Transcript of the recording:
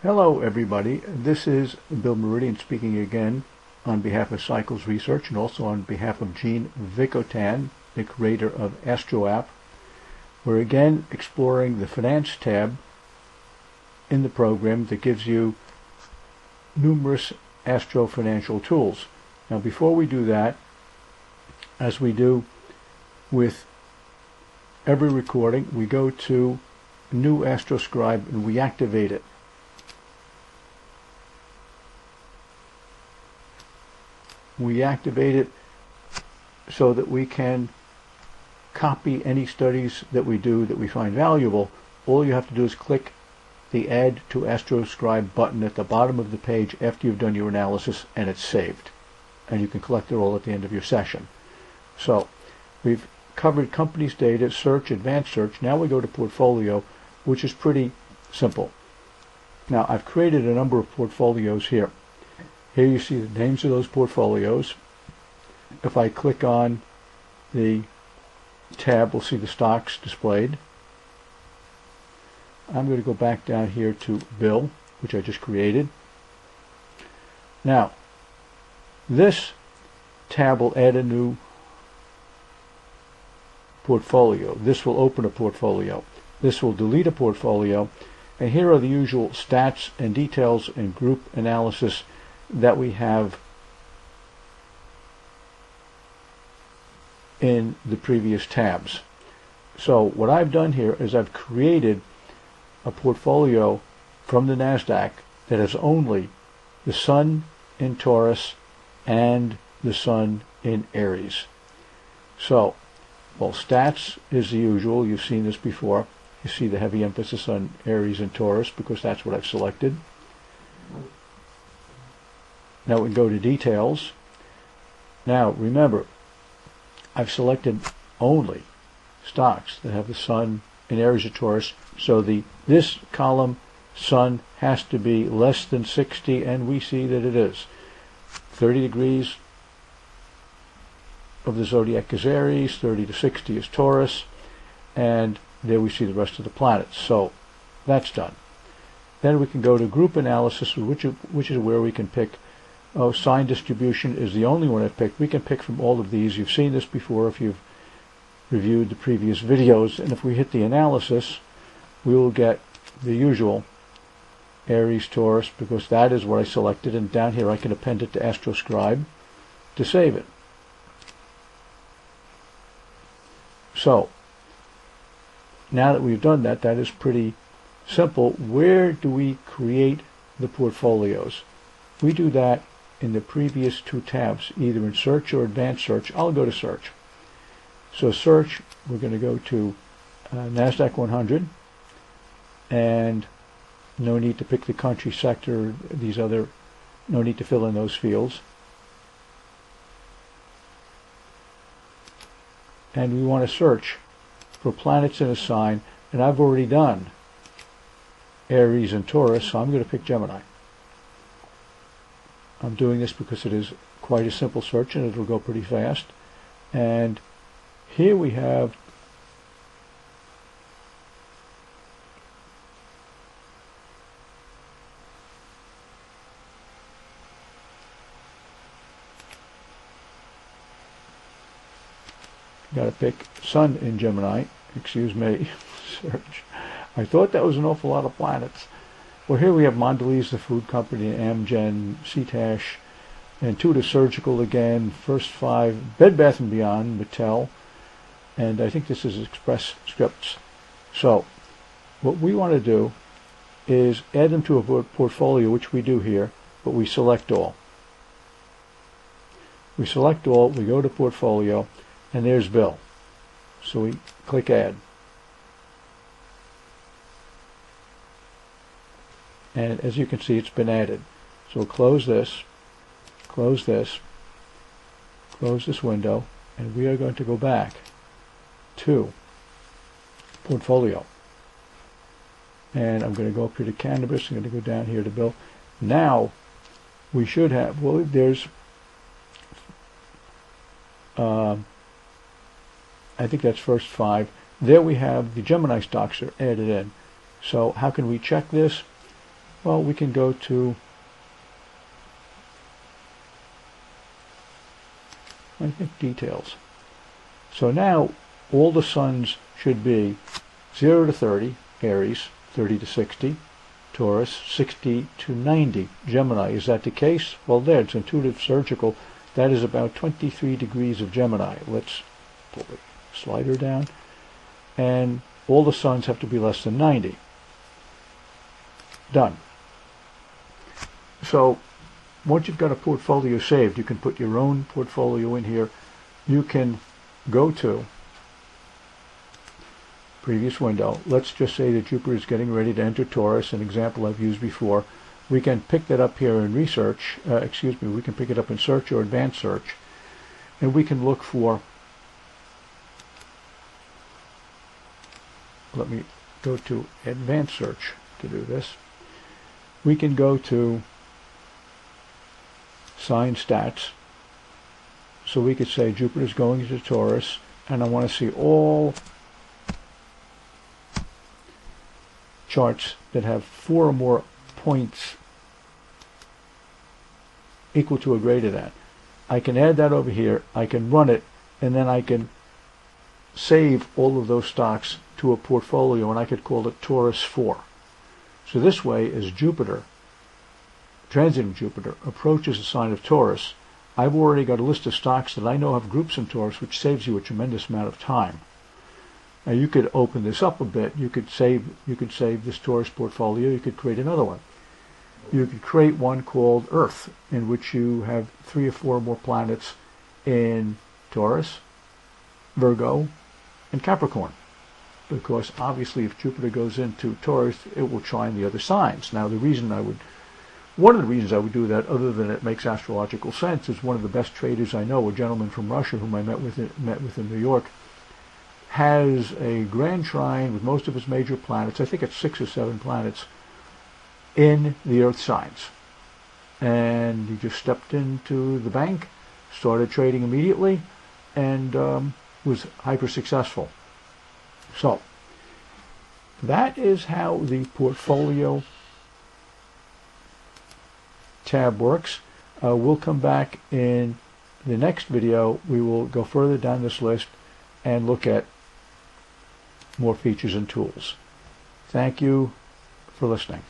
Hello everybody, this is Bill Meridian speaking again on behalf of Cycles Research and also on behalf of Gene Vicotan, the creator of Astro App. We're again exploring the Finance tab in the program that gives you numerous Astro financial tools. Now before we do that, as we do with every recording, we go to New AstroScribe and we activate it. We activate it so that we can copy any studies that we do that we find valuable. All you have to do is click the Add to AstroScribe button at the bottom of the page after you've done your analysis, and it's saved. And you can collect it all at the end of your session. So we've covered companies data, search, advanced search. Now we go to portfolio, which is pretty simple. Now I've created a number of portfolios here. Here you see the names of those portfolios. If I click on the tab, we'll see the stocks displayed. I'm going to go back down here to Bill, which I just created. Now, this tab will add a new portfolio. This will open a portfolio. This will delete a portfolio. And here are the usual stats and details and group analysis that we have in the previous tabs. So what I've done here is I've created a portfolio from the NASDAQ that has only the Sun in Taurus and the Sun in Aries. So, well, stats is the usual. You've seen this before. You see the heavy emphasis on Aries and Taurus because that's what I've selected. Now we go to details. Now remember, I've selected only stocks that have the Sun in Aries or Taurus, so this column Sun has to be less than 60, and we see that it is. 30 degrees of the zodiac is Aries, 30 to 60 is Taurus, and there we see the rest of the planets. So that's done. Then we can go to group analysis, which is where we can pick. Sign distribution is the only one I've picked. We can pick from all of these. You've seen this before if you've reviewed the previous videos. And if we hit the analysis, we will get the usual Aries, Taurus, because that is what I selected. And down here I can append it to AstroScribe to save it. So now that we've done that, that is pretty simple. Where do we create the portfolios? We do that in the previous two tabs, either in search or advanced search. I'll go to search. So search, we're going to go to NASDAQ 100, and no need to pick the country, sector, no need to fill in those fields. And we want to search for planets in a sign, and I've already done Aries and Taurus, so I'm going to pick Gemini. I'm doing this because it is quite a simple search and it'll go pretty fast. And here we have got to pick Sun in Gemini. Excuse me. Search. I thought that was an awful lot of planets. Well, here we have Mondelez, the food company, Amgen, Cetash, and Tutor Surgical again, First Five, Bed Bath & Beyond, Mattel, and I think this is Express Scripts. So what we want to do is add them to a portfolio, which we do here, but we select all. We select all, we go to portfolio, and there's Bill. So we click Add. And as you can see, it's been added. So close this window, and we are going to go back to portfolio. And I'm going to go up here to cannabis. I'm going to go down here to Bill. Now we should have, well, there's I think that's First Five. There we have the Gemini stocks are added in. So how can we check this? Well, we can go to, I think, details. So now all the suns should be 0 to 30, Aries, 30 to 60, Taurus, 60 to 90, Gemini. Is that the case? Well, there, it's intuitive surgical. That is about 23 degrees of Gemini. Let's pull the slider down. And all the suns have to be less than 90. Done. So once you've got a portfolio saved, you can put your own portfolio in here. You can go to previous window. Let's just say that Jupiter is getting ready to enter Taurus, an example I've used before. We can pick that up here in research, we can pick it up in search or advanced search, and we can look for, let me go to advanced search to do this. We can go to sign stats. So we could say Jupiter is going into Taurus, and I want to see all charts that have 4 or more points equal to or greater than. I can add that over here, I can run it, and then I can save all of those stocks to a portfolio, and I could call it Taurus 4. So this way, as Jupiter, transiting Jupiter, approaches the sign of Taurus, I've already got a list of stocks that I know have groups in Taurus, which saves you a tremendous amount of time. Now you could open this up a bit. You could save this Taurus portfolio. You could create another one. You could create one called Earth, in which you have 3 or 4 more planets in Taurus, Virgo, and Capricorn. Because obviously if Jupiter goes into Taurus, it will trine the other signs. Now one of the reasons I would do that, other than it makes astrological sense, is one of the best traders I know, a gentleman from Russia whom I met with in New York, has a grand trine with most of his major planets, I think it's 6 or 7 planets, in the Earth signs. And he just stepped into the bank, started trading immediately, and was hyper successful. So that is how the portfolio tab works. We'll come back in the next video. We will go further down this list and look at more features and tools. Thank you for listening.